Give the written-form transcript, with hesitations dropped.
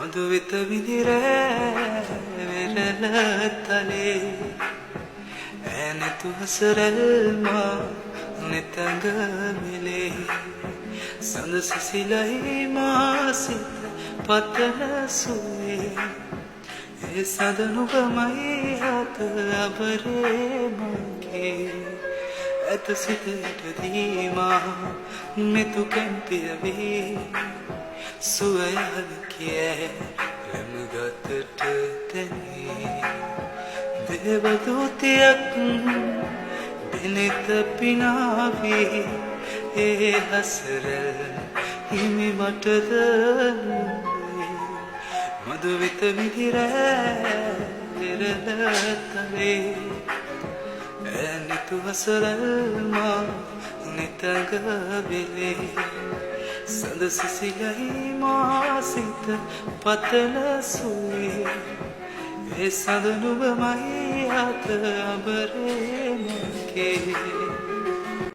මధుවිත විදිරෑ වෙරළ තලේ ඇනතු හසරල්මා නෙතඟ මෙලේ සඳ සිසිලයි මා සිත පතන සුවේ ඒ සඳ නුඹමයි හත අබරේ මගේ ඇත සිත ඉටදීමා මෙතු කැම්පිය වේ සුවයද කිය රැමගතට තැනේ දේවදූතියක් දෙනෙත පිනාවේ ඒ හසරල් හිමි මටද මధుවිත විදිරෑ වෙරළ තලේ ඇනිතු හසරල්මා නෙතඟ වෙලේ සඳ සිසිලයි මා සිත පතන සුවේ ඒ සඳ නුඹමයි අත අබරේ මගේ